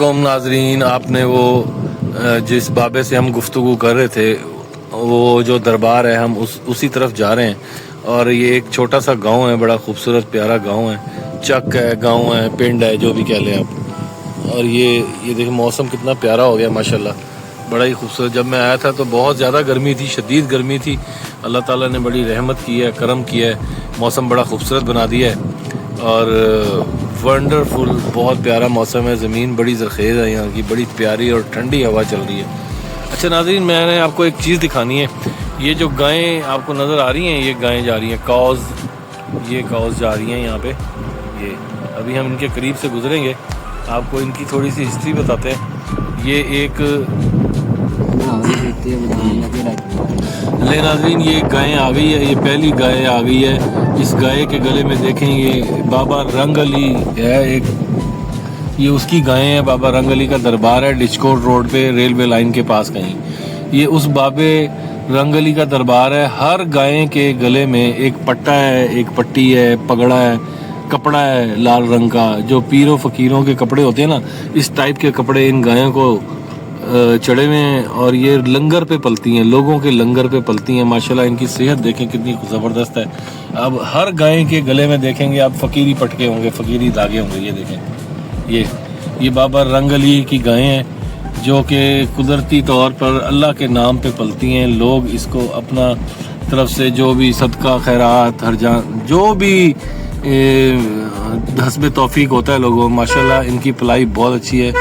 कौम नाजरीन, आपने वो जिस बाबे से हम गुफ्तगू कर रहे थे, वो जो दरबार है, हम उसी तरफ जा रहे हैं। और ये एक छोटा सा गांव है, बड़ा खूबसूरत प्यारा गांव है, चक है, गांव है, पिंड है, जो भी कह लें आप। और ये देखिए मौसम कितना प्यारा हो गया माशाल्लाह, बड़ा ही खूबसूरत। जब मैं आया था तो बहुत ज़्यादा गर्मी थी, शदीद गर्मी थी। अल्लाह ताला ने बड़ी रहमत की है, करम किया है, मौसम बड़ा खूबसूरत बना दिया है और वंडरफुल, बहुत प्यारा मौसम है। ज़मीन बड़ी ज़रख़ेज़ है यहाँ की, बड़ी प्यारी और ठंडी हवा चल रही है। अच्छा नाज़रीन, मैंने आपको एक चीज़ दिखानी है। ये जो गायें आपको नज़र आ रही हैं, ये गायें जा रही हैं, काउज़, ये काउज़ जा रही हैं यहाँ पे। ये अभी हम इनके करीब से गुजरेंगे, आपको इनकी थोड़ी सी हिस्ट्री बताते हैं। ये एक ले नाज़रीन, ये गायें आ गई है, ये पहली गाय आ गई है। इस गाय के गले में देखें, ये बाबा रंग अली है एक, ये उसकी गायें हैं। बाबा रंग अली का दरबार है डिचकोट रोड पे, रेलवे लाइन के पास कहीं। ये उस बाबे रंग अली का दरबार है। हर गाय के गले में एक पट्टा है, एक पट्टी है, पगड़ा है, कपड़ा है लाल रंग का, जो पीरों फकीरों के कपड़े होते हैं ना, इस टाइप के कपड़े इन गायों को चढ़े हुए हैं। और ये लंगर पे पलती हैं, लोगों के लंगर पे पलती हैं। माशाल्लाह इनकी सेहत देखें कितनी ज़बरदस्त है। अब हर गाय के गले में देखेंगे आप फकीरी पटके होंगे, फकीरी धागे होंगे। ये देखें, ये बाबा रंग अली की गायें हैं, जो कि कुदरती तौर पर अल्लाह के नाम पे पलती हैं। लोग इसको अपना तरफ से जो भी सदका खैरात हर जान जो भी हस्ब तौफीक होता है लोगों, माशाल्लाह इनकी पलाई बहुत अच्छी है।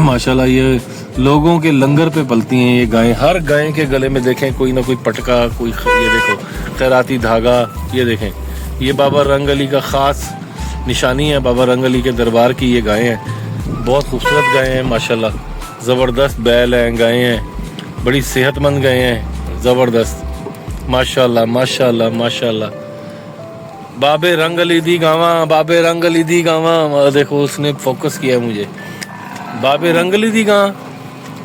माशाल्लाह ये लोगों के लंगर पे पलती हैं ये गायें। हर गाय के गले में देखें कोई ना कोई पटका, कोई ये देखो खैराती धागा। ये देखें, ये बाबा रंग अली का ख़ास निशानी है, बाबा रंग अली के दरबार की ये गायें हैं। बहुत खूबसूरत गायें हैं माशाल्लाह, ज़बरदस्त बैल हैं, गायें हैं, बड़ी सेहतमंद गायें हैं, ज़बरदस्त माशाल्लाह माशाल्लाह माशाल्लाह। बाबे रंग अली दी गावा, बाबे रंग अली दी गावा। देखो उसने फोकस किया है मुझे, बाबे रंग अली दी गां,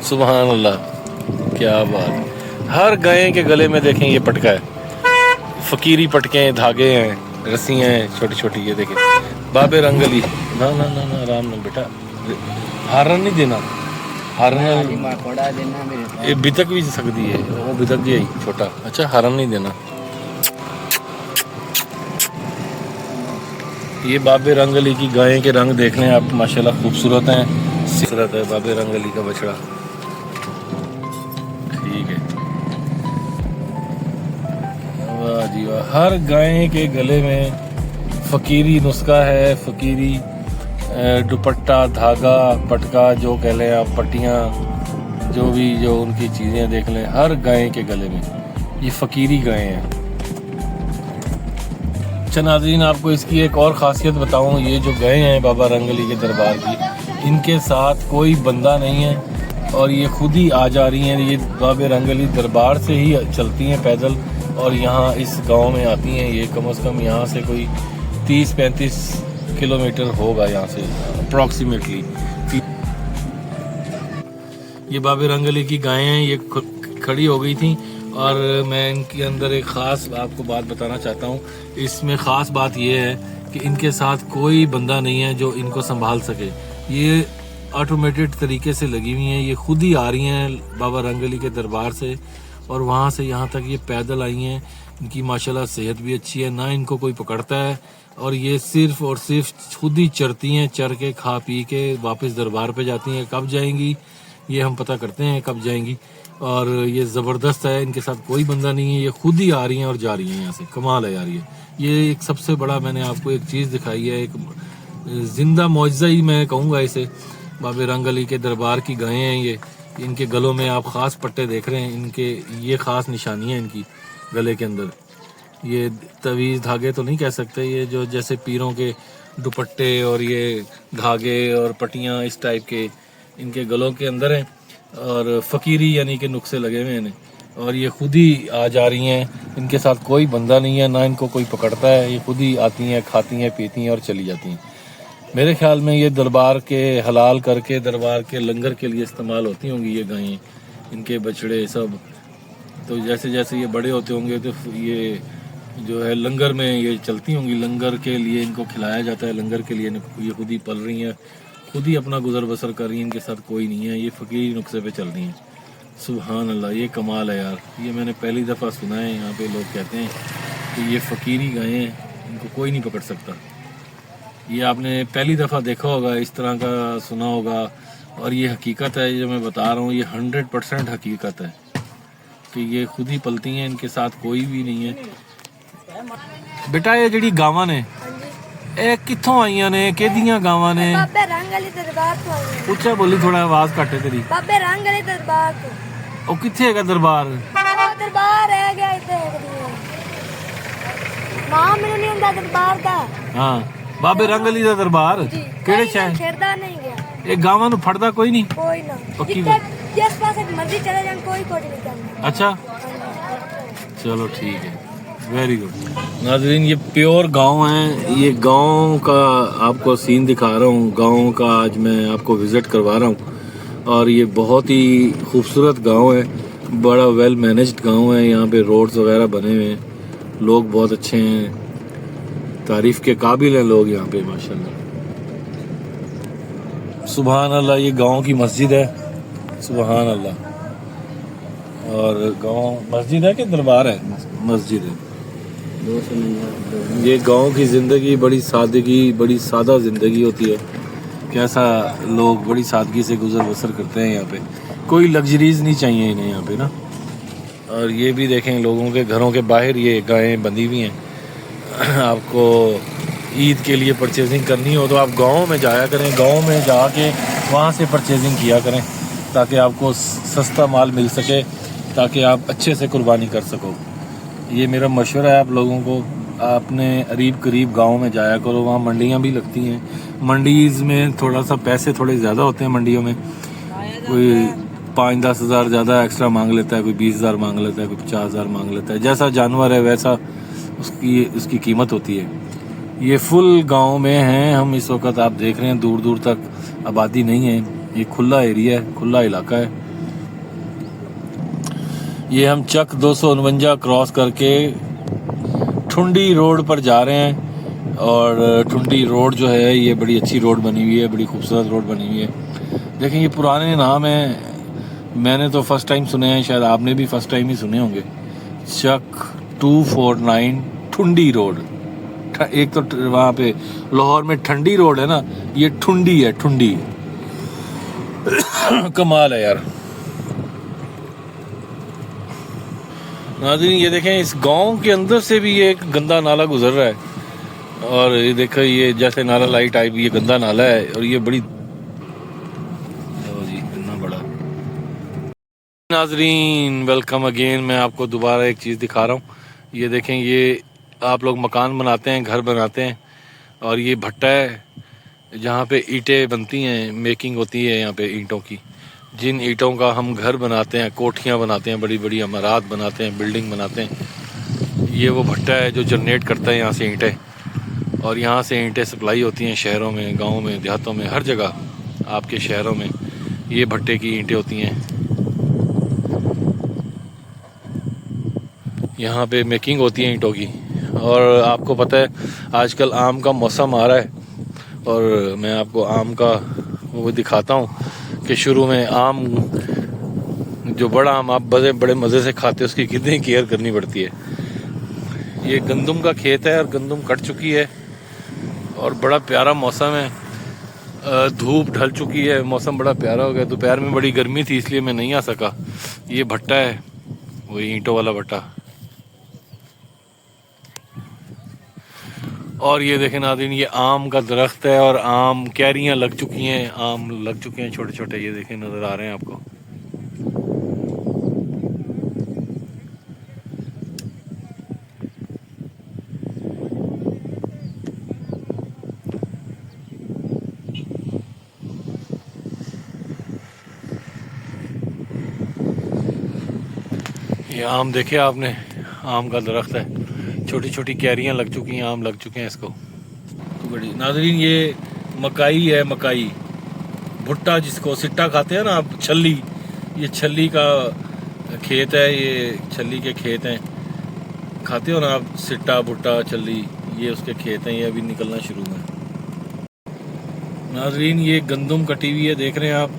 सुबहान अल्लाह, क्या बात। हर गाय के गले में देखें ये पटका है, फकीरी पटके हैं, धागे हैं, रस्सियाँ हैं छोटी छोटी। ये देखें बाबे रंग अली। ना ना ना ना, आराम ना बेटा, हारन नहीं देना, हारन ये बितक भी सकती है, वो बितक गई छोटा। अच्छा हारन नहीं देना। ये बाबे रंग अली की गायें के रंग देख लें आप, माशाल्लाह खूबसूरत हैं, खूबसूरत है बाबे रंग अली का बछड़ा। ठीक है, वाह जी वाह। हर गाय के गले में फकीरी नुस्खा है, फकीरी दुपट्टा, धागा, पटका, जो कह लें आप, पट्टियाँ, जो भी जो उनकी चीज़ें देख लें, हर गाय के गले में ये फकीरी गाय हैं। अच्छा नाज़रीन, आपको इसकी एक और ख़ासियत बताऊं, ये जो गायें हैं बाबा रंग अली के दरबार की, इनके साथ कोई बंदा नहीं है और ये खुद ही आ जा रही हैं। ये बाबे रंग अली दरबार से ही चलती हैं पैदल और यहाँ इस गांव में आती हैं। ये कम से कम यहाँ से कोई 30-35 किलोमीटर होगा यहाँ से अप्रॉक्सीमेटली। ये बाबे रंग अली की गायें हैं, ये खड़ी हो गई थी और मैं इनके अंदर एक ख़ास आपको बात बताना चाहता हूँ। इसमें ख़ास बात ये है कि इनके साथ कोई बंदा नहीं है जो इनको संभाल सके। ये ऑटोमेटेड तरीके से लगी हुई हैं, ये खुद ही आ रही हैं बाबा रंग अली के दरबार से और वहाँ से यहाँ तक ये पैदल आई हैं। इनकी माशाल्लाह सेहत भी अच्छी है, ना इनको कोई पकड़ता है और ये सिर्फ और सिर्फ खुद ही चरती हैं, चर के खा पी के वापस दरबार पे जाती हैं। कब जाएंगी ये हम पता करते हैं कब जाएंगी। और ये ज़बरदस्त है, इनके साथ कोई बंदा नहीं है, ये खुद ही आ रही हैं और जा रही हैं यहाँ से। कमाल है यार। ये एक सबसे बड़ा मैंने आपको एक चीज़ दिखाई है, एक जिंदा मौजज़ा ही मैं कहूँगा इसे। बाबे रंग अली के दरबार की गायें हैं ये, इनके गलों में आप ख़ास पट्टे देख रहे हैं, इनके ये ख़ास निशानी है इनकी गले के अंदर। ये तवीज़ धागे तो नहीं कह सकते, ये जो जैसे पीरों के दुपट्टे और ये धागे और पट्टियाँ इस टाइप के इनके गलों के अंदर हैं और फ़कीरी यानी कि नुक्से लगे हुए हैं और ये खुद ही आ जा रही हैं। इनके साथ कोई बंदा नहीं है, ना इनको कोई पकड़ता है, ये खुद ही आती हैं, खाती हैं, पीती हैं और चली जाती हैं। मेरे ख्याल में ये दरबार के हलाल करके दरबार के लंगर के लिए इस्तेमाल होती होंगी ये गायें, इनके बछड़े सब। तो जैसे जैसे ये बड़े होते होंगे तो ये जो है लंगर में ये चलती होंगी, लंगर के लिए इनको खिलाया जाता है, लंगर के लिए ये खुद ही पल रही हैं, खुद ही अपना गुजर बसर कर रही हैं, इनके साथ कोई नहीं है, ये फ़कीरी नुस्खे पे चल रही हैं। सुभान अल्लाह, ये कमाल है यार, ये मैंने पहली दफ़ा सुना है। यहाँ पे लोग कहते हैं कि ये फ़कीरी गायें हैं, इनको कोई नहीं पकड़ सकता। ये आपने पहली दफ़ा देखा होगा, इस तरह का सुना होगा, और ये हकीकत है, जो मैं बता रहा हूँ ये 100% हकीकत है कि ये खुद ही पलती हैं, इनके साथ कोई भी नहीं है। बेटा ये जड़ी गावां ने ਇਹ ਕਿੱਥੋਂ ਆਈਆਂ ਨੇ, ਕਿਹਦੀਆਂ ਗਾਵਾਂ ਨੇ? ਬਾਬੇ ਰੰਗ ਵਾਲੀ ਦਰਬਾਰ ਤੋਂ ਆਈਆਂ। ਉੱਚਾ ਬੋਲੀ, ਥੋੜਾ ਆਵਾਜ਼ ਘੱਟ ਹੈ ਤੇਰੀ। ਬਾਬੇ ਰੰਗ ਵਾਲੀ ਦਰਬਾਰ ਤੋਂ। ਉਹ ਕਿੱਥੇ ਹੈਗਾ ਦਰਬਾਰ? ਦਰਬਾਰ ਹੈ ਗਿਆ ਇੱਥੇ ਨਾਮ ਮੈਨੂੰ ਨਹੀਂ ਹੁੰਦਾ ਦਰਬਾਰ ਦਾ। ਹਾਂ, ਬਾਬੇ ਰੰਗ ਵਾਲੀ ਦਾ ਦਰਬਾਰ ਕਿਹੜੇ ਸ਼ਹਿਰ? ਖੇਰਦਾ ਨਹੀਂ ਗਿਆ। ਇਹ ਗਾਵਾਂ ਨੂੰ ਫੜਦਾ ਕੋਈ ਨਹੀਂ? ਕੋਈ ਨਾ, ਪੱਕੀ ਜਿਸ ਪਾਸੇ ਮਰਜ਼ੀ ਚਲੇ ਜਾਣ, ਕੋਈ ਕੁਝ ਨਹੀਂ ਕਰਦਾ। अच्छा, चलो ठीक है, वेरी गुड। नाज़रीन, ये प्योर गांव है, ये गांव का आपको सीन दिखा रहा हूँ। गांव का आज मैं आपको विज़िट करवा रहा हूँ, और ये बहुत ही खूबसूरत गांव है, बड़ा वेल मैनेज्ड गांव है। यहाँ पे रोड्स वगैरह बने हुए हैं, लोग बहुत अच्छे हैं, तारीफ़ के काबिल हैं लोग यहाँ पे माशाल्लाह। सुभान अल्लाह, ये गांव की मस्जिद है, सुभान अल्लाह। और गांव मस्जिद है कि दरबार है? मस्जिद है। ये गांव की ज़िंदगी बड़ी सादगी, बड़ी सादा ज़िंदगी होती है। कैसा लोग बड़ी सादगी से गुजर बसर करते हैं यहाँ पे, कोई लग्जरीज नहीं चाहिए इन्हें यहाँ पे ना। और ये भी देखें, लोगों के घरों के बाहर ये गायें बंधी हुई हैं। आपको ईद के लिए परचेजिंग करनी हो तो आप गांव में जाया करें, गांव में जाके वहाँ से परचेजिंग किया करें, ताकि आपको सस्ता माल मिल सके, ताकि आप अच्छे से कुर्बानी कर सको। ये मेरा मशवरा है आप लोगों को, अपने करीब करीब गांव में जाया करो, वहाँ मंडियाँ भी लगती हैं। मंडीज़ में थोड़ा सा पैसे थोड़े ज़्यादा होते हैं मंडियों में, कोई 5-10 हज़ार ज़्यादा एक्स्ट्रा मांग लेता है, कोई 20 हज़ार मांग लेता है, कोई 50 हज़ार मांग लेता है। जैसा जानवर है वैसा उसकी कीमत होती है। ये फुल गांव में हैं हम इस वक्त, आप देख रहे हैं दूर दूर तक आबादी नहीं है, ये खुला एरिया है, खुला इलाका है। ये हम चक 249 क्रॉस करके ठुंडी रोड पर जा रहे हैं, और ठुंडी रोड जो है ये बड़ी अच्छी रोड बनी हुई है, बड़ी खूबसूरत रोड बनी हुई है। देखें, ये पुराने नाम हैं, मैंने तो फर्स्ट टाइम सुने हैं, शायद आपने भी फर्स्ट टाइम ही सुने होंगे। चक 249 ठुंडी रोड। एक तो वहाँ पे लाहौर में ठंडी रोड है ना, ये ठुंडी है, ठुंडी। कमाल है यार। नाज़रीन, ये देखें, इस गांव के अंदर से भी ये एक गंदा नाला गुजर रहा है, और ये देखो, ये जैसे नाला लाई टाइप ये गंदा नाला है, और ये बड़ी जी इतना बड़ा। नाज़रीन, वेलकम अगेन। मैं आपको दोबारा एक चीज़ दिखा रहा हूँ। ये देखें, ये आप लोग मकान बनाते हैं, घर बनाते हैं, और ये भट्टा है जहाँ पे ईंटें बनती हैं, मेकिंग होती है यहाँ पे ईंटों की। जिन ईंटों का हम घर बनाते हैं, कोठियाँ बनाते हैं, बड़ी बड़ी इमारत बनाते हैं, बिल्डिंग बनाते हैं, ये वो भट्टा है जो जनरेट करता है यहाँ से ईंटें। और यहाँ से ईंटें सप्लाई होती हैं शहरों में, गाँव में, देहातों में, हर जगह। आपके शहरों में ये भट्टे की ईंटें होती हैं, यहाँ पे मेकिंग होती है ईंटों की। और आपको पता है आजकल आम का मौसम आ रहा है, और मैं आपको आम का वो दिखाता हूँ कि शुरू में आम, जो बड़ा आम आप बड़े मज़े से खाते हैं, उसकी कितनी केयर करनी पड़ती है। ये गंदम का खेत है, और गंदम कट चुकी है, और बड़ा प्यारा मौसम है, धूप ढल चुकी है, मौसम बड़ा प्यारा हो गया। दोपहर में बड़ी गर्मी थी, इसलिए मैं नहीं आ सका। ये भट्टा है, वही ईंटों वाला भट्टा। और ये देखें नाज़रीन, ये आम का दरख्त है, और आम कैरियाँ लग चुकी हैं, आम लग चुके हैं छोटे छोटे, ये देखें, नज़र आ रहे हैं आपको। ये आम देखे आपने, आम का दरख्त है, छोटी छोटी कैरियाँ लग चुकी हैं, आम लग चुके हैं इसको। तो बड़ी नाज़रीन, ये मकाई है, मकाई भुट्टा, जिसको सिट्टा खाते हैं ना आप, छल्ली, ये छल्ली का खेत है, ये छल्ली के खेत हैं, खाते हो ना आप, सिट्टा, भुट्टा, छल्ली, ये उसके खेत हैं, ये अभी निकलना शुरू हैं। नाज़रीन ये गंदम कटी हुई है, देख रहे हैं आप,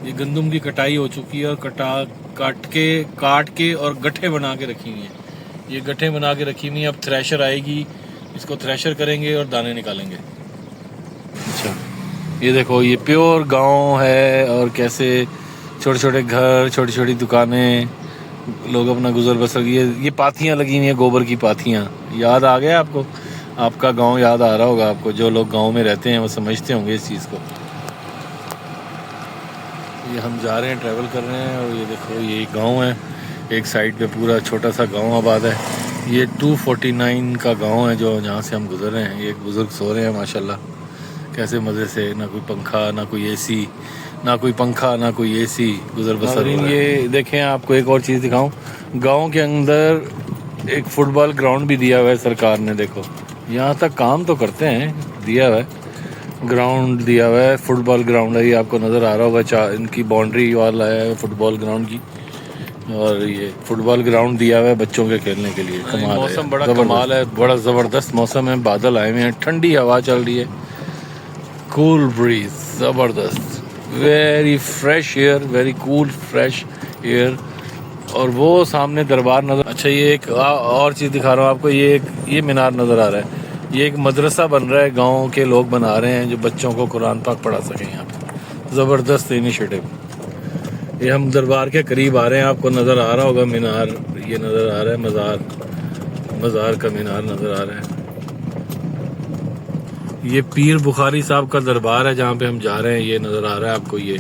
ये गंदम की कटाई हो चुकी है और काट के और गट्ठे बना के रखी हुई है। ये गट्ठे बना के रखी हुई है। अब थ्रेशर आएगी, इसको थ्रेशर करेंगे और दाने निकालेंगे। अच्छा, ये देखो ये प्योर गांव है और कैसे छोटे छोटे घर, छोटी छोटी दुकानें, लोग अपना गुजर बसर। ये पाथियाँ लगी हुई हैं, गोबर की पाथियाँ। याद आ गया आपको? आपका गांव याद आ रहा होगा आपको। जो लोग गांव में रहते हैं वो समझते होंगे इस चीज़ को। ये हम जा रहे हैं, ट्रैवल कर रहे हैं, और ये देखो ये गांव है। एक साइड पे पूरा छोटा सा गांव आबाद है। ये 249 का गांव है जो जहाँ से हम गुजर रहे हैं। ये एक बुज़ुर्ग सो रहे हैं माशाल्लाह, कैसे मज़े से। ना कोई पंखा, ना कोई एसी, ना कोई पंखा, ना कोई एसी, गुजर बसर। ये देखें, आपको एक और चीज़ दिखाऊं। गांव के अंदर एक फुटबॉल ग्राउंड भी दिया हुआ है सरकार ने। देखो यहाँ तक काम तो करते हैं, दिया हुआ है ग्राउंड, दिया हुआ है फुटबॉल ग्राउंड है। ये आपको नज़र आ रहा होगा, इनकी बाउंड्री वाला है फुटबॉल ग्राउंड की। और ये फुटबॉल ग्राउंड दिया हुआ है बच्चों के खेलने के लिए। कमाल, मौसम बड़ा कमाल है, बड़ा ज़बरदस्त मौसम है। बादल आए हुए हैं, ठंडी हवा चल रही है, कूल ब्रीज, ज़बरदस्त, very fresh air, very cool fresh air. और वो सामने दरबार नजर। अच्छा, ये एक और चीज़ दिखा रहा हूँ आपको। ये मीनार नज़र आ रहा है। ये एक मदरसा बन रहा है, गांव के लोग बना रहे हैं जो बच्चों को कुरान पाक पढ़ा सकें यहाँ पे। ज़बरदस्त इनिशिएटिव। ये हम दरबार के करीब आ रहे हैं, आपको नज़र आ रहा होगा मीनार। ये नज़र आ रहा है मज़ार का मीनार नज़र आ रहा है। ये पीर बुखारी साहब का दरबार है जहाँ पे हम जा रहे हैं। ये नज़र आ रहा है आपको। ये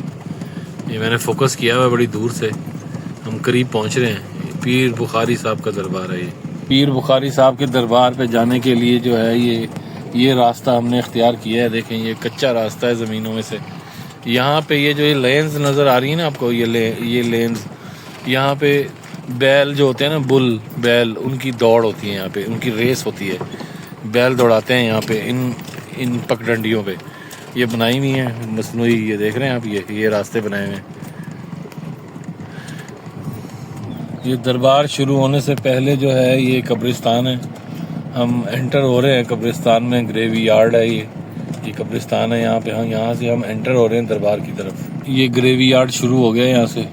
मैंने फोकस किया हुआ है बड़ी दूर से, हम करीब पहुँच रहे हैं। पीर बुखारी साहब का दरबार है। ये पीर बुखारी साहब के दरबार पे जाने के लिए जो है ये रास्ता हमने इख्तियार किया है। देखें, ये कच्चा रास्ता है ज़मीनों में से। यहाँ पे ये जो ये लेन्स नज़र आ रही है ना आपको, ये लेन्स, यहाँ पे बैल जो होते हैं ना, बुल बैल, उनकी दौड़ होती है यहाँ पे, उनकी रेस होती है। बैल दौड़ाते हैं यहाँ पे इन पगडंडियों पे। ये बनाई हुई हैं मसनूई। ये देख रहे हैं आप, ये रास्ते बनाए हुए हैं। ये दरबार शुरू होने से पहले जो है ये कब्रिस्तान है। हम एंटर हो रहे हैं कब्रिस्तान में, ग्रेवी यार्ड है ये कब्रिस्तान है यहाँ पे। हम यहाँ से हम एंटर हो रहे हैं दरबार की तरफ। ये ग्रेवी यार्ड शुरू हो गया है यहाँ से,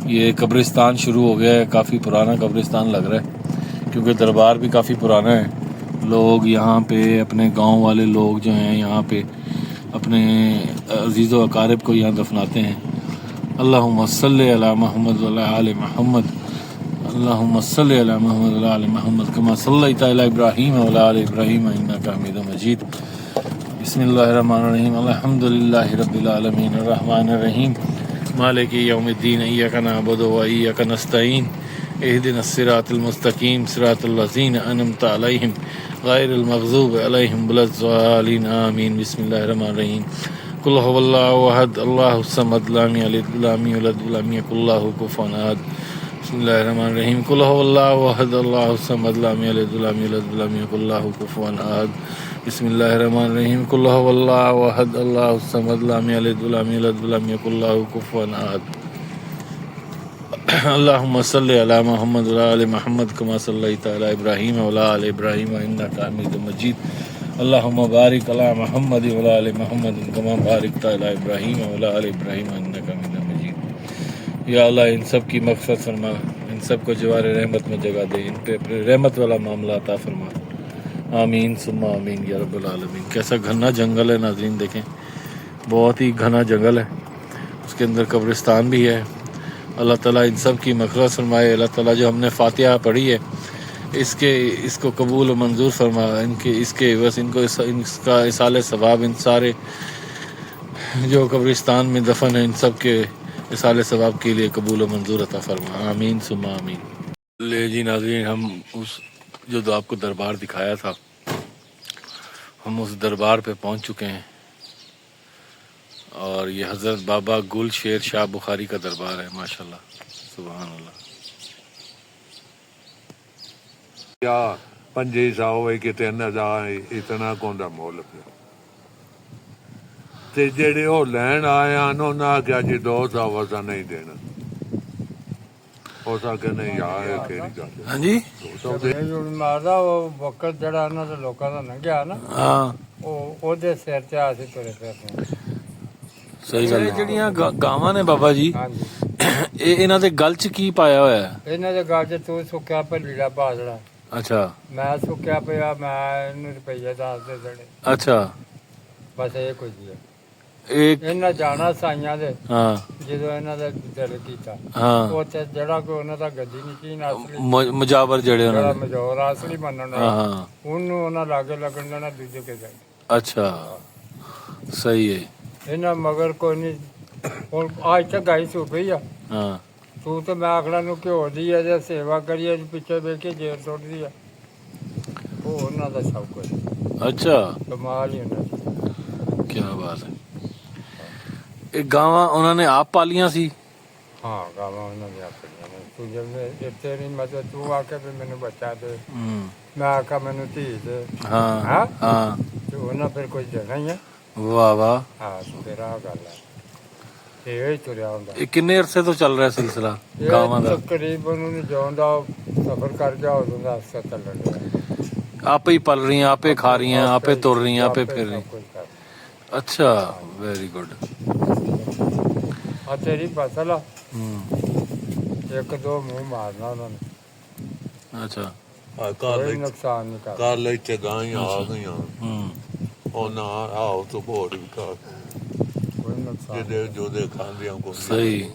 ये कब्रिस्तान शुरू हो गया है। काफ़ी पुराना कब्रिस्तान लग रहा है क्योंकि दरबार भी काफ़ी पुराना है। लोग यहाँ पे, अपने गांव वाले लोग जो हैं यहाँ पे अपने अजीज़ व अकारिब को यहाँ दफनाते हैं। अल्लाहुम्मा सल्ली अला मुहम्मद व अला आले मुहम्मद, अल्लाहुम्मा सल्ली अला मुहम्मद व अला आले मुहम्मद कमा सल्लैता अला इब्राहीम व अला आले इब्राहीम इन्नका हमीदुम मजीद। बिस्मिल्लाहिर्रहमानिर्रहीम, अल्हम्दुलिल्लाहि रब्बिल आलमीन, अर्रहमानिर रहीम, मालिकी यौमिद्दीन, इय्याका नअबुदु व इय्याका नस्तईन, इहदिनस सिरातल मुस्तकीम, सिरातल लज़ीना अनअमता अलैहिम, गैरिल मग़ज़ूबि अलैहिम वलज़्ज़ालिन, आमीन। बिस्मिल्लाहिर्रहमानिर रहीम। कुल हुवल्लाहु अहद, अल्लाहुस समद, लम यलिद वलम यूलद वलम यकुल लहू कुफुवन अहद। बिस्मिल्लाहिर्रहमानिर रहीम। कुल हुवल्लाहु अहद, अल्लाहुस समद, लम यलिद वलम यूलद वलम यकुल लहू कुफुवन अहद। बिस्मिल्लाहिर्रहमानिर रहीम। कुल हुवल्लाहु अहद, अल्लाहुस समद, लम यलिद वलम यूलद वलम यकुल लहू कुफुवन अहद। अल्लाहुम्मा सल्ली अला मुहम्मद व अला आलि मुहम्मद कमा सल्लैता अला इब्राहीम व अला आलि इब्राहीम इन्नका हमीदुम मजीद। अल्लाहुम्मा बारिक अला मुहम्मद व अला आलि मुहम्मद कमा बारकता अला इब्राहीम व अला आलि इब्राहीम इन्नका हमीदुम मजीद। या अल्लाह, इन सब की मग़फ़िरत फरमा, इन सब को जवार रहमत में जगह दे, इन पे अपने रहमत वाला मामला अता फरमा। आमीन सुम्मा आमीन या रब्बल आलमीन। कैसा घना जंगल है नाज़रीन, देखें, बहुत ही घना जंगल है। उसके अंदर कब्रिस्तान भी है। अल्लाह ताला इन सब की मग़फ़िरत फरमाए। अल्लाह ताला जो हमने फ़ातिहा पढ़ी है इसको कबूल व मंजूर फरमा। इसके बस इनको इसका इसाले सवाब, इन सारे जो कब्रिस्तान में दफन है इन सब के इसाले सवाब के लिए कबूल व मंजूर अता फरमा। आमीन सुम्मा आमीन। ले जी नाज़रीन, हम उस जो आपको दरबार दिखाया था, हम उस दरबार पे पहुंच चुके हैं। और ये हज़रत बाबा गुल शेर शाह बुखारी का दरबार है। माशाल्लाह, सुभान अल्लाह। या 500 ਹੋਏ ਕਿਤੇ ਨਾ ਜਾਏ, ਇਤਨਾ ਕੋਂਦਾ ਮੁੱਲ ਪਿਆ। ਤੇ ਜਿਹੜੇ ਉਹ ਲੈਣ ਆਇਆ ਨਾ, ਉਹਨਾਂ ਆਖਿਆ ਜੀ 200 ਵਸਾ ਨਹੀਂ ਦੇਣਾ। ਉਹ ਸਾਕੇ ਨਹੀਂ ਯਾਰ, ਕਿਹੜੀ ਗੱਲ ਹੈ। ਹਾਂਜੀ, 200 ਦੇ ਮਾਰਦਾ ਉਹ ਵਕਤ ਜਿਹੜਾ ਇਹਨਾਂ ਦੇ ਲੋਕਾਂ ਦਾ ਲੰਘਿਆ ਨਾ, ਹਾਂ, ਉਹ ਉਹਦੇ ਸਿਰ ਤੇ ਆ ਸੀ ਤੁਰੇ ਫਿਰਦੇ। ਸਹੀ ਗੱਲ ਹੈ। ਜਿਹੜੀਆਂ ਗਾਵਾਂ ਨੇ ਬਾਬਾ ਜੀ, ਹਾਂਜੀ, ਇਹ ਇਹਨਾਂ ਦੇ ਗਲ 'ਚ ਕੀ ਪਾਇਆ ਹੋਇਆ ਹੈ? ਇਹਨਾਂ ਦੇ ਗੱਲ 'ਚ ਤੂੰ ਸੁੱਕਿਆ ਭੱਲੀੜਾ ਬਾਜੜਾ, ਅੱਛਾ ਮੈਂ ਸੁੱਕਿਆ ਪਿਆ, ਮੈਂ ਇਹਨੂੰ ਰੁਪਈਆ 10 ਦੇ ਦੇਣੇ, ਅੱਛਾ। ਬਸ ਇਹ ਕੁਝ ਹੀ ਹੈ। ਇਹ ਇਹਨਾਂ ਜਾਣਾ ਸਾਈਆਂ ਦੇ, ਹਾਂ ਜਦੋਂ ਇਹਨਾਂ ਦਾ ਦਿਲ ਕੀਤਾ ਹਾਂ ਉੱਥੇ ਜਿਹੜਾ ਕੋਈ ਉਹਨਾਂ ਦਾ ਗੱਦੀ ਨਹੀਂ ਕੀ ਅਸਲੀ ਮੁਜਾਬਰ ਜਿਹੜੇ ਉਹਨਾਂ ਜਿਹੜਾ ਦੇ, ਮਜੋਰ ਅਸਲੀ ਮੰਨਣ ਹਾਂ ਵਾਲਾ, ਹਾਂ ਉਹਨੂੰ ਉਹਨਾਂ ਲਾਗੇ ਲੱਗਣ ਦੇਣਾ, ਦੂਜੇ ਕੇ ਜਾਏ। ਅੱਛਾ ਸਹੀ ਹੈ। ਇਹਨਾਂ ਮਗਰ ਕੋਈ ਨਹੀਂ। ਹੁਣ ਅੱਜ ਤੱਕ ਗਾਈ ਸੁਪਈ ਆ, ਹਾਂ ਤੂੰ ਤੇ ਮੈਂ ਆਖਣਾ ਨੂੰ ਘਿਓ ਦੀ ਆ ਜੇ ਸੇਵਾ ਕਰੀਏ, ਪਿੱਛੇ ਵੇਖ ਕੇ ਜੇਰ ਸੁੱਟਦੀ ਆ। ਉਹ ਉਹਨਾਂ ਦਾ ਸਭ ਕੁਝ ਅੱਛਾ ਕਮਾਲ ਹੀ ਹੁੰਦਾ ਸੀ। ਕੀ ਬਾਤ ਹੈ। ਇਹ ਗਾਵਾਂ ਉਹਨਾਂ ਨੇ ਆਪ ਪਾਲੀਆਂ ਸੀ? ਹਾਂ, ਗਾਵਾਂ ਉਹਨਾਂ ਦੀਆਂ ਆਪਣੀਆਂ ਨੇ। ਤੂੰ ਜਦ ਇੱਥੇ ਨਹੀਂ ਮਤਲਬ ਤੂੰ ਆ ਕੇ ਵੀ ਮੈਨੂੰ ਬੱਚਾ ਦੇ, ਹੂੰ ਮੈਂ ਆਖਾ ਮੈਨੂੰ ਧੀ ਦੇ, ਹਾਂ ਹਾਂ ਹਾਂ ਤੇ ਉਹਨਾਂ ਫਿਰ ਕੁਝ ਦੇਣਾ ਹੀ ਆ। ਵਾਹ ਵਾਹ। ਹਾਂ, ਫਿਰ ਆਹ ਗੱਲ ਹੈ। ਇਹ ਹੀ ਤੁਰਿਆ ਹੁੰਦਾ। ਇਹ ਕਿੰਨੇ ਅਰਸੇ ਤੋਂ ਚੱਲ ਰਿਹਾ ਸਿਲਸਿਲਾ ਗਾਵਾਂ ਦਾ? ਤਕਰੀਬਨ ਉਹਨੂੰ ਜਿਉਂਦਾ ਸਫਰ ਕਰ ਗਿਆ ਉਦੋਂ ਦਾ ਅਰਸਾ ਚੱਲਣ ਡਿਆ। ਆਪੇ ਹੀ ਪਲ ਰਹੀਆਂ, ਆਪੇ ਖਾ ਰਹੀਆਂ, ਆਪੇ ਤੁਰ ਰਹੀਆਂ, ਆਪੇ ਫਿਰ ਸਭ ਰਹੀਆਂ। ਕੁਝ ਕਰ। ਅੱਛਾ ਵੈਰੀ ਗੁੱਡ। ਆ ਤੇਰੀ ਫਸਲ ਆ, ਹੂੰ ਇੱਕ ਦੋ ਮੂੰਹ ਮਾਰਨਾ ਉਹਨਾਂ ਨੇ, ਅੱਛਾ ਆ ਕੋਈ ਨੁਕਸਾਨ ਨਹੀਂ ਕਰਦਾ। ਕੱਲ ਇੱਥੇ ਗਾਈਆਂ ਆ ਗਈਆਂ, ਹੂੰ ਉਹ ਨਾ ਆਓ ਤੋਂ ਬੋੜ ਵੀ ਖਾ ਕੋਈ ਨੁਕਸਾਨ ਜਿਹਦੇ ਜੋ ਦੇ ਖਾਂਦੀਆਂ ਕੋ ਸਹੀ।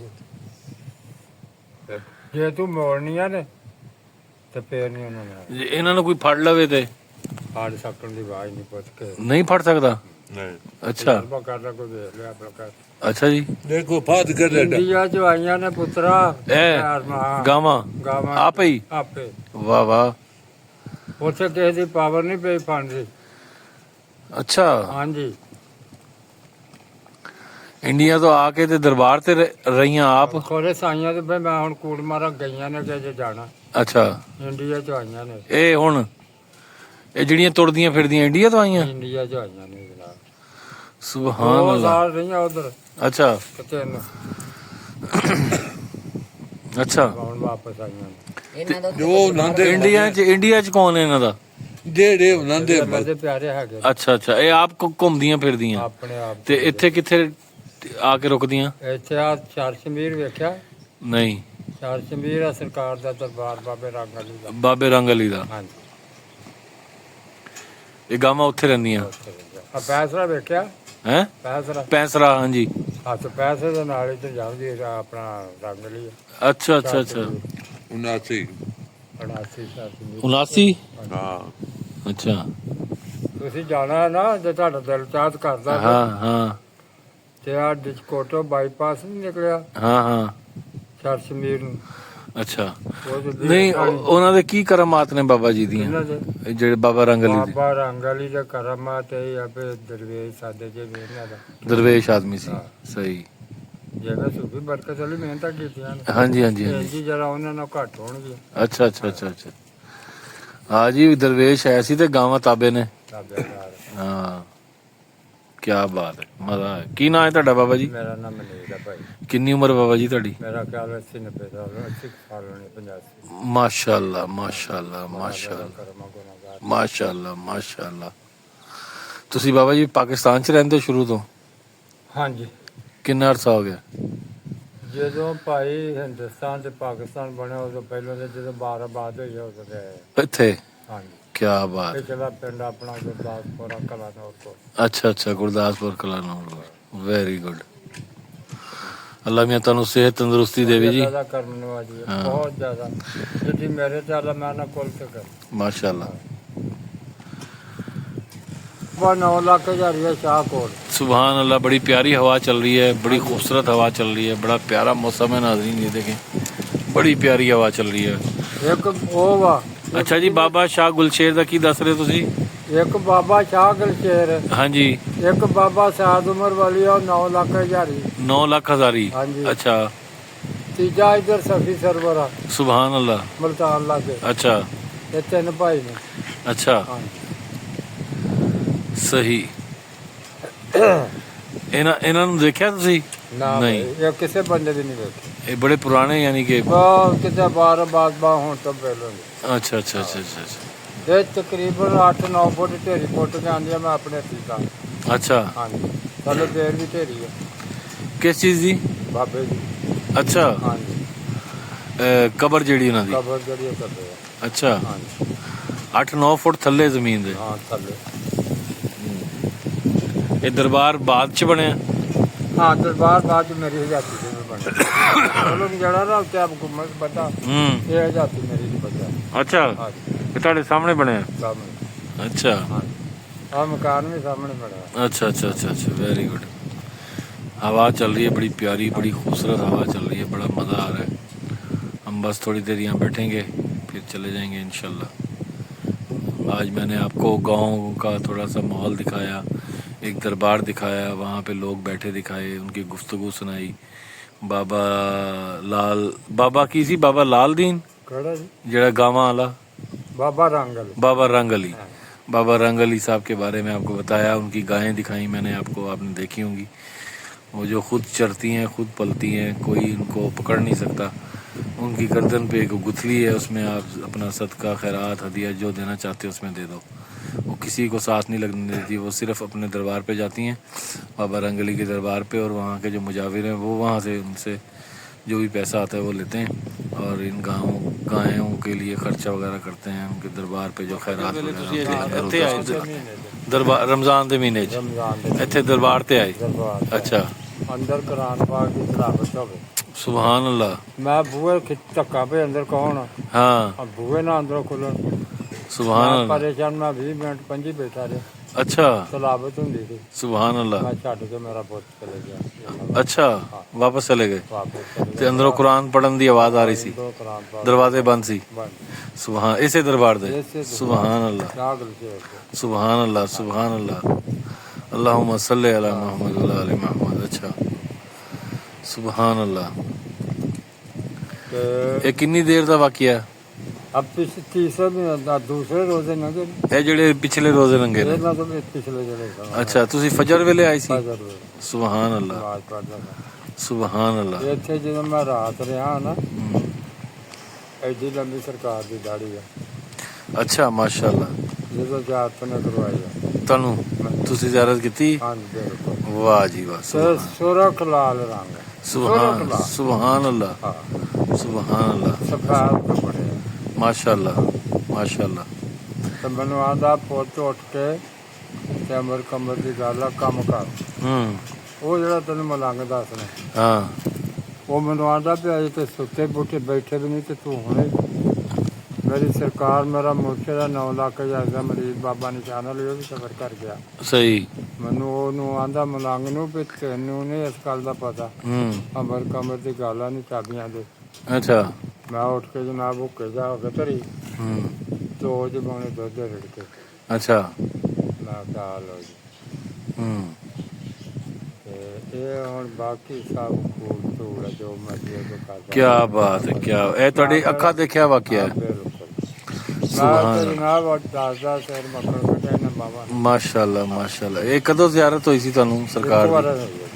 ਜੇ ਤੂੰ ਮੋੜਨੀਆਂ ਨੇ ਤੇ ਫੇਰ ਨਹੀਂ ਉਹਨਾਂ ਨੇ ਜੇ ਇਹਨਾਂ ਨੂੰ ਕੋਈ ਫੜ ਲਵੇ ਤੇ ਹਾੜ ਸਕਣ ਦੀ ਆਵਾਜ਼ ਨਹੀਂ ਪੁੱਛ ਕੇ ਨਹੀਂ ਫੜ ਸਕਦਾ? ਨਹੀਂ। ਅੱਛਾ ਤਜਰਬਾ ਕਰਦਾ ਕੋਈ ਵੇਖ ਲਿਆ ਆਪਣਾ ਕਰ। ਅੱਛਾ ਜੀ। ਦੇਖੋ ਫਾਦ ਕਰ ਲੈ ਇੰਡੀਆ ਚ ਆਈਆਂ ਨੇ ਪੁੱਤਰਾ ਇਹ ਗਾਵਾਂ ਗਾਵਾਂ ਆਪੇ ਹੀ? ਆਪੇ ਵਾਹ ਵਾਹ। ਉੱਥੇ ਕਿਸੇ ਦੀ ਪਾਵਰ ਨਹੀਂ ਪਈ ਫੰਡ ਦੀ। ਅੱਛਾ ਹਾਂਜੀ, ਇੰਡੀਆ ਤੋਂ ਆ ਕੇ ਤੇ ਦਰਬਾਰ ਤੇ ਰਹੀਆਂ ਆਪ? ਖੋਰੇ ਸਾਈਆਂ ਤੇ ਬਈ ਮੈਂ ਹੁਣ ਕੂੜ ਮਾਰਾ ਗਈਆਂ ਨੇ ਕਿ ਜੇ ਜਾਣਾ ਅੱਛਾ। ਇੰਡੀਆ ਚ ਆਈਆਂ ਨੇ। ਇਹ ਹੁਣ ਇਹ ਜਿਹੜੀਆਂ ਤੁਰਦੀਆਂ ਫਿਰਦੀਆਂ ਇੰਡੀਆ ਤੋਂ ਆਈਆਂ? ਇੰਡੀਆ ਚ ਆਈਆਂ ਨੇ ਜਨਾਬ। ਸੁਭਾਨ ਉਹ ਅੱਲਾਹ। ਸਾਲ ਰਹੀਆਂ ਉਧਰ ਅੱਛਾ ਕਿਤੇ ਨੂੰ, ਅੱਛਾ। ਹੁਣ ਵਾਪਸ ਆਈਆਂ ਨੇ। ਜੋ ਉਹਨਾਂ ਦੇ ਇੰਡੀਆ ਚ ਕੌਣ ਹੈ ਇਹਨਾਂ ਦਾ? ਜਿਹੜੇ ਉਹਨਾਂ ਦੇ ਅੱਲਾ ਦੇ ਪਿਆਰੇ ਹੈਗੇ ਨੇ, ਅੱਛਾ ਅੱਛਾ। ਇਹ ਆਪ ਘੁੰਮਦੀਆਂ ਫਿਰਦੀਆਂ ਆਪਣੇ ਆਪ ਤੇ ਇੱਥੇ ਕਿੱਥੇ ਆ ਕੇ ਰੁਕਦੀਆਂ? ਇੱਥੇ ਆ ਚਾਰ ਸ਼ਮੀਰ ਵੇਖਿਆ? ਨਹੀਂ। ਚਾਰ ਸ਼ਮੀਰ ਆ ਸਰਕਾਰ ਦਾ ਦਰਬਾਰ ਬਾਬੇ ਰੰਗ ਵਾਲੀ ਦਾ। ਬਾਬੇ ਰੰਗ ਅਲੀ ਦਾ? ਹਾਂਜੀ, ਇਹ ਗਾਵਾਂ ਉੱਥੇ ਰਹਿੰਦੀਆਂ? ਆ ਪੈਸਰਾ ਵੇਖਿਆ? ਹੈ ਪੈਸਰਾ ਪੈਂਸਰਾ? ਹਾਂਜੀ। ਹੱਥ ਪੈਸੇ ਦੇ ਨਾਲ ਹੀ ਤੇ ਜਾਂਦੀ ਆਪਣਾ ਰੰਗ ਵਾਲੀ ਅੱਛਾ ਅੱਛਾ ਅੱਛਾ। 79 88 ਸ਼ਮੀਰ। 79? ਹਾਂ ਅੱਛਾ। ਤੁਸੀਂ ਜਾਣਾ ਹੈ ਨਾ, ਜੇ ਤੁਹਾਡਾ ਦਿਲ ਚਾਹਤ ਕਰਦਾ ਤੇ- ਹਾਂ ਹਾਂ ਤੇ ਆ ਡਿਸਕੋਟੋ ਬਾਈਪਾਸ ਨਹੀਂ ਨਿਕਲਿਆ ਹਾਂ ਹਾਂ। ਚਾਰ ਸ਼ਮੀਰ ਨੂੰ? ਅੱਛਾ। ਉਹ ਜੋ ਨਹੀਂ ਉਹਨਾਂ ਦੇ ਕੀ ਕਰਮਾਤ ਨੇ ਬਾਬਾ ਜੀ ਦੀਆਂ, ਇਹਨਾਂ ਦੇ ਇਹ ਜਿਹੜੇ ਬਾਬਾ ਰੰਗ ਅਲੀ ਦੇ? ਬਾਬਾ ਰੰਗ ਵਾਲੀ ਦਾ ਕਰਮਾਤ ਹੈ ਆਪੇ ਦਰਵੇਸ਼ ਸਾਡੇ ਜੇ ਇਹਨਾਂ ਦਾ ਦਰਵੇਸ਼ ਆਦਮੀ ਸੀ। ਸਹੀ। ਜਿਵੇਂ ਸੁਖੀ ਬਰਕਤ ਵਾਲੀ ਮਿਹਨਤਾਂ ਕੀਤੀਆਂ ਨੇ, ਹਾਂਜੀ ਹਾਂਜੀ ਹਾਂਜੀ। ਜੀ ਜਰਾ ਉਹਨਾਂ ਨਾਲ ਘੱਟ ਹੋਣਗੇ। ਅੱਛਾ ਅੱਛਾ ਅੱਛਾ ਅੱਛਾ। ਹਾਂ ਜੀ, ਦਰਵੇਸ਼ ਐਸੀ ਤੇ ਗਾਵਾਂ ਤਾਬੇ ਨੇ। ਤਾਬੇਦਾਰ। ਹਾਂ ਕੀ ਬਾਤ ਹੈ, ਮਜ਼ਾ ਹੈ। ਕੀ ਨਾਂ ਹੈ ਤੁਹਾਡਾ ਬਾਬਾ ਜੀ? ਮੇਰਾ ਨਾਮ ਮਨੀਸ਼ ਹੈ ਭਾਈ। ਕਿੰਨੀ ਉਮਰ ਬਾਬਾ ਜੀ ਤੁਹਾਡੀ? ਮੇਰਾ ਖਿਆਲ 80-90 ਸਾਲ 80 ਸਾਲ ਹੋਣੇ 85। ਮਾਸ਼ਾਅੱਲਾ ਮਾਸ਼ਾਅੱਲਾ ਮਾਸ਼ਾਅੱਲਾ ਕਰਮਾ ਗੁਨਾਹਗਾਰ। ਮਾਸ਼ਾਅੱਲਾ ਮਾਸ਼ਾਅੱਲਾ। ਤੁਸੀਂ ਬਾਬਾ ਜੀ ਪਾਕਿਸਤਾਨ ਚ ਰਹਿੰਦੇ ਹੋ ਸ਼ੁਰੂ ਤੋਂ? ਹਾਂਜੀ, ਕਿੰਨਾ ਅਰਸਾ ਹੋ ਗਿਆ? ਜਦੋਂ ਭਾਈ ਹਿੰਦੁਸਤਾਨ ਤੇ ਪਾਕਿਸਤਾਨ ਬਣਿਆ ਉਦੋਂ ਪਹਿਲਾਂ ਤੇ ਜਦੋਂ ਬਾਰਾਬਾਦ ਹੋਈ ਉਦੋਂ ਤੇ ਇੱਥੇ? ਹਾਂਜੀ, ਕੀ ਬਾਤ। ਪਿਛਲਾ ਪਿੰਡ ਆਪਣਾ ਗੁਰਦਾਸਪੁਰ ਕਲਾਨੌਰ ਤੋਂ। ਅੱਛਾ ਅੱਛਾ, ਗੁਰਦਾਸਪੁਰ ਕਲਾਨੌਰ। Very good. ਅੱਲਾ ਮੀਆਂ ਤੁਹਾਨੂੰ ਸਿਹਤ ਤੰਦਰੁਸਤੀ ਦੇਵੇ ਜੀ। ਜ਼ਿਆਦਾ ਕਰਨ ਨਵਾਜੀ ਹੈ, ਬਹੁਤ ਜ਼ਿਆਦਾ। ਜਿੱਦੀ ਮੇਰੇ ਤੇ ਅੱਲਾ ਮੈਂ ਨਾ ਕੁੱਲ ਤੇ ਕਰ। ਮਾਸ਼ਾਅੱਲਾ। 9 ਲੱਖ ਹਜ਼ਾਰੀਆ ਸ਼ਾਹਕੋਟ। सुबहान अल्लाह। बड़ी प्यारी हवा चल रही है, बड़ी खूबसूरत हवा चल रही है, बड़ा प्यारा मौसम है नाज़रीन। ये देखें बड़ी प्यारी हवा चल रही है। ਇੱਕ ਉਹ ਵਾ अच्छा जी, बाबा शाह गुलशेर दा की दस रहे तुसी? ਇੱਕ ਬਾਬਾ ਸ਼ਾਹ ਗਲਸ਼ੇਰ, हाँ जी। ਇੱਕ ਬਾਬਾ ਸਾਦ ਉਮਰ ਵਾਲੀ ਆ 9 ਲੱਖ ਹਜ਼ਾਰੀ। 9 लाख हज़ारी? हाँ जी। अच्छा। ਤੀਜਾ ਇੱਧਰ ਸਫੀ ਸਰਵਰ ਆ सुबहान अल्लाह। ਮਲਤਾਨ ਲਾਗੇ। अच्छा ਇਹ ਤਿੰਨ ਭਾਈ ਨੇ। अच्छा। ਹਾਂਜੀ, सही। ਇਹਨਾਂ ਨੂੰ ਦੇਖਿਆ ਤੁਸੀਂ? ਨਾ ਨਹੀਂ। ਭਾਈ, ਇਹ ਕਿਸੇ ਬੰਦੇ ਦੀ ਨਹੀਂ ਵੇਖੀ। ਇਹ ਬੜੇ ਪੁਰਾਣੇ ਯਾਨੀ ਕਿ? ਬਹੁਤ ਕਿਤੇ ਬਾਰ ਬਾਦ ਬਾ ਹੁਣ ਤੋਂ ਪਹਿਲਾਂ ਦੀ। अच्छा अच्छा अच्छा अच्छा अच्छा। ਇਹ ਤਕਰੀਬਨ 8-9 ਫੁੱਟ ਢੇਰੀ ਪੁੱਟ ਕੇ ਆਂਦੀ ਆ ਮੈਂ ਆਪਣੇ ਹੱਥੀਂ ਤਾਂ। अच्छा ਹਾਂਜੀ ਚਲੋ ਫੇਰ ਵੀ ਢੇਰੀ ਹੈ किस चीज़ दी? ਬਾਬੇ ਦੀ। अच्छा ਹਾਂਜੀ कबर जेड़ी उन्हां दी? ਕਬਰ ਜਿਹੜੀ ਉਹ ਕਰਦੇ ਆ। अच्छा ਹਾਂਜੀ 8-9 फुट थल्ले जमीन दे। ਹਾਂ ਥੱਲੇ। ये दरबार बाद च बनया? ਹਾਂ ਦਰਬਾਰ ਬਾਅਦ ਚ ਮੇਰੀ ਹਜ਼ਾਤੀ ਦੇ ਵੀ ਬਣੇ। ਚਲੋ ਜਿਹੜਾ ਨਾ ਉੱਤੇ ਆਪ ਗੁੰਮਤ ਬਤਾ ਇਹ ਹਜ਼ਾਤੀ ਮੇਰੀ ਦੀ ਬਚਾ। अच्छा ਹਾਂਜੀ ये ਤੁਹਾਡੇ ਸਾਹਮਣੇ ਬਣਿਆ? ਸਾਹਮਣੇ। अच्छा ਆ ਮਕਾਨ ਵੀ ਸਾਹਮਣੇ ਬਣਿਆ। अच्छा अच्छा अच्छा अच्छा वेरी गुड। हवा चल रही है बड़ी प्यारी, बड़ी खूबसूरत हवा चल रही है, बड़ा मज़ा आ रहा है। हम बस थोड़ी देर यहाँ बैठेंगे फिर चले जाएंगे इंशाल्लाह। आज मैंने आपको गांव का थोड़ा सा माहौल दिखाया, एक दरबार दिखाया, वहाँ पे लोग बैठे दिखाए, उनकी गुफ्तगू सुनाई। बाबा की सी बाबा लाल दीन ਕਿਹੜਾ ਜੀ? जड़ा गाँव वाला ਬਾਬਾ ਰੰਗਲ। बाबा रंग अली। बाबा रंग अली साहब के बारे में आपको बताया, उनकी गायें दिखाई मैंने आपको, आपने देखी होंगी। वो जो खुद चरती हैं, खुद पलती हैं, कोई उनको पकड़ नहीं सकता। उनकी गर्दन पे एक गुथली है, उसमें आप अपना सदका खैरात हदिया जो देना चाहते हो उसमें दे दो। वो किसी को साथ नहीं लगने देती, वो सिर्फ अपने दरबार पे जाती हैं, बाबा रंग अली के दरबार पे, और वहाँ के जो मुजाविर हैं वो वहाँ से उनसे जो भी पैसा आता है वो लेते हैं और इन गायों के लिए खर्चा वगैरह करते हैं। उनके दरबार पे जो खैरात दरबार रमज़ान के महीने ਰਮਜ਼ਾਨ ਦੇ इत्थे दरबार ते आए? ਦਰਬਾਰ ਤੇ। अच्छा ਅੰਦਰ ਕੁਰਾਨ ਪਾਕ ਦੀ ਤਲਾਵਤ ਹੋਵੇ। सुभान अल्लाह। ਮੈਂ ਬੂਹੇ ਧੱਕਾ ਪਏ ਅੰਦਰ ਕੌਣ हाँ ਆ ਬੂਹੇ ਨਾ ਅੰਦਰੋਂ ਖੁੱਲਣ। सुभान ਮੈਂ अल्लाह। ਪਰੇਸ਼ਾਨ ਮੈਂ 20 ਮਿੰਟ 25 ਬੈਠਾ ਰਿਹਾ। अच्छा ਤਲਾਵਤ ਹੁੰਦੀ ਸੀ। सुभान अल्लाह। ਮੈਂ ਛੱਡ ਕੇ ਮੇਰਾ ਪੁੱਤ ਚਲੇ ਗਿਆ। अच्छा वापस चले गए ਵਾਪਸ ਚਲੇ ते अंदरों कुरान पढ़न दी आवाज आ रही सी, ਦੋ ਕੁਰਾਨ ਪਾਕ दरवाजे बंद सी। ਬੰਦ। सुभान इसे दरबार दे। ਇਸੇ ਤੋਂ सुभान अल्लाह ਨਾਗਲ से सुभान अल्लाह सुभान अल्लाह। अल्लाहुम्मा सल्ले अला मोहम्मद व आले मोहम्मद। अच्छा सुभान अल्लाह। ਤੇ ये कितनी देर दा वाकया है? अब तीसरे दिन दूसरे रोजे लगे ये जेड़े पिछले रोजे लंगे ने? ना तो पिछले जड़े अच्छा तुसी फजर वेले आई सी? नमाज सुभान अल्लाह पढ़दा सुभान अल्लाह। ਇੱਥੇ ਜਦੋਂ ਮੈਂ ਰਾਤ ਰਿਹਾ ਨਾ ਐਡੀ ਲੰਬੀ ਸਰਕਾਰ ਦੀ ਦਾੜੀ ਆ अच्छा माशाअल्लाह। ਜਦੋਂ ਜਾਤ ਨੇ ਕਰਵਾਈ ਆ। तनु तुसी ज़ियारत कीती? ਹਾਂਜੀ ਬਿਲਕੁਲ। वाह जी वाह। ਤੇ ਸੁਰਖ ਲਾਲ ਰੰਗ सुभान सुभान अल्लाह ਹਾਂ सुभान अल्लाह ਸਫਾਰ ਤੋਂ ਬਣਿਆ। माशाअल्लाह माशाअल्लाह। ਤੇ ਮੈਨੂੰ ਆਂਦਾ ਪੁੱਤ ਉੱਠ ਕੇ ਤੇ ਅਮਰ ਕਮਰ ਦੀ ਗੱਲ ਆ ਕੰਮ ਕਰ। ਉਹ ਜਿਹੜਾ ਤੈਨੂੰ ਮਲੰਗ ਦੱਸਣਾ हाँ ਉਹ ਮੈਨੂੰ ਆਂਦਾ ਵੀ ਅਜੇ ਤੇ ਸੁੱਤੇ ਬੁੱਟੇ ਬੈਠੇ ਵੀ ਨਹੀਂ ਤੇ ਤੂੰ ਹੁਣੇ ਮੇਰੀ ਸਰਕਾਰ ਮੇਰਾ ਮੁਰਸ਼ਦ ਦਾ 9 ਲੱਖ ਹਜ਼ਾਰ ਦਾ ਮਰੀਜ਼ ਬਾਬਾ ਨਿਸ਼ਾਨ ਵਾਲੀ ਉਹ ਵੀ ਸਫਰ ਕਰ ਗਿਆ। सही। ਮੈਨੂੰ ਉਹਨੂੰ ਆਂਦਾ ਮਲੰਗ ਨੂੰ ਵੀ ਤੈਨੂੰ ਨਹੀਂ ਇਸ ਗੱਲ ਦਾ ਪਤਾ ਅਮਰ ਕਮਰ ਦੀ ਗਾਲਾਂ ਨਹੀਂ ਚਾਬੀਆਂ ਦੇ। अच्छा ਮੈਂ ਉੱਠ ਕੇ ਜਨਾਬ ਹੁੱਕੇ ਜਾ ਹੋ ਕੇ ਧਰੀ ਦੋ ਜਮਾਨੇ ਦੁੱਧ ਰੜ ਕੇ अच्छा ਮੈਂ ਕਿਹਾ ਲਓ ਜੀ। ਤੇ ਇਹ ਹੁਣ ਬਾਕੀ ਸਭ ਕੋਲ ਧੂੜ ਜੋ ਮਰਜ਼ੀ ਉਹ ਕਰਦਾ। क्या बात है क्या ए ਤੁਹਾਡੀ ਅੱਖਾਂ ਦੇਖਿਆ ਵਾਕਿਆ ਹੈ? ਬਿਲकुल। ਸੁਭਾਨ ਮੈਂ ਤੇ ਜਨਾਬ ਉਹ ਦੱਸਦਾ ਸਿਰ ਮੱਕੜ ਕੱਟਿਆ ਨਾ ਬਾਬਾ माशाअल्लाह माशाअल्लाह। ਇਹ ਕਦੋਂ ਜ਼ਿਆਰਤ ਹੋਈ ਸੀ ਤੁਹਾਨੂੰ ਸਰਕਾਰ ਦੀ?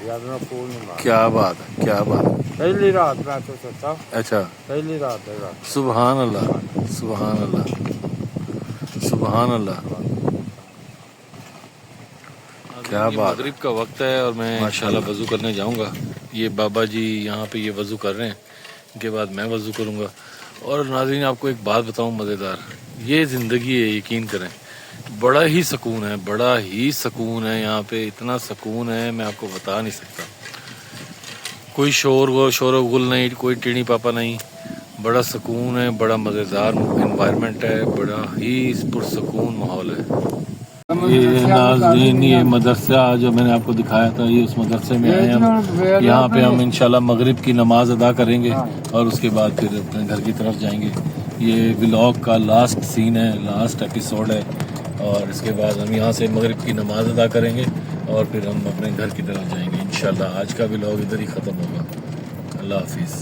ਯਾਦ ਨਾ ਕੋਲ ਨਹੀਂ ਮਾਰ। क्या बात है क्या बात है। ਪਹਿਲੀ ਰਾਤ ਮੈਂ ਤੋਂ ਸੱਤਾ अच्छा ਪਹਿਲੀ ਰਾਤ ਹੈ ਰਾਤ सुभान अल्लाह सुभान अल्लाह सुभान अल्लाह। क्या बात। मगरिब का वक्त है और मैं इंशाल्लाह वज़ू करने जाऊंगा। ये बाबा जी यहाँ पे ये वज़ू कर रहे हैं, इनके बाद मैं वज़ू करूंगा। और नाज़रीन आपको एक बात बताऊं मज़ेदार, ये ज़िंदगी है, यकीन करें बड़ा ही सुकून है, बड़ा ही सुकून है यहाँ पे, इतना सुकून है मैं आपको बता नहीं सकता। कोई शोर गुल नहीं, कोई टीनी पापा नहीं, बड़ा सुकून है, बड़ा मज़ेदार इन्वायरमेंट है, बड़ा ही पुरसुकून माहौल है। ये नाज़रीन ये मदरसा जो मैंने आपको दिखाया था, ये उस मदरसे में आए हम। यहाँ पे हम इंशाल्लाह मगरिब की नमाज अदा करेंगे और उसके बाद फिर अपने घर की तरफ जाएंगे। ये व्लॉग का लास्ट सीन है, लास्ट एपिसोड है, और इसके बाद हम यहाँ से मगरिब की नमाज अदा करेंगे और फिर हम अपने घर की तरफ जाएंगे इंशाल्लाह। आज का व्लॉग इधर ही ख़त्म होगा। अल्लाह हाफिज़।